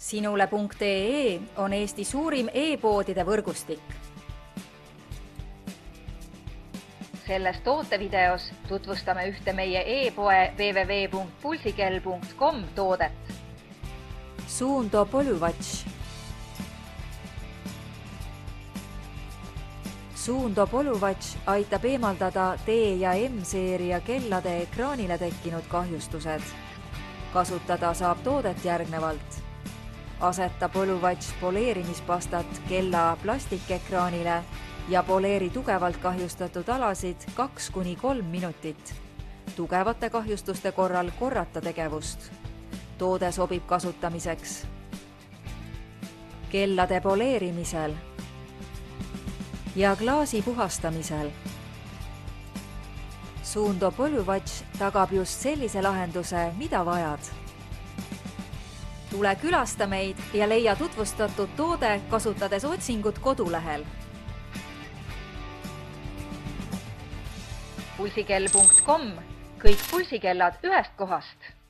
Sinule.ee on Eesti suurim e-poodide võrgustik. Selles tootevideos tutvustame ühte meie e-poe www.pulsikell.com toodet. Suunto Polywatch. Suunto Polywatch aitab eemaldada D- ja M-seeria kellade ekraanile tekkinud kahjustused. Kasutada saab toodet järgnevalt. Aseta Polywatch poleerimispastat kella plastikekraanile ja poleeri tugevalt kahjustatud alasid 2–3 minutit. Tugevate kahjustuste korral korrata tegevust. Toode sobib kasutamiseks kellade poleerimisel ja klaasi puhastamisel. Suunto Polywatch tagab just sellise lahenduse, mida vajad. Tule külasta meid ja leia tutvustatud toode kasutades otsingut kodulehel. Pulsikell.com, kõik pulsikellad ühest kohast.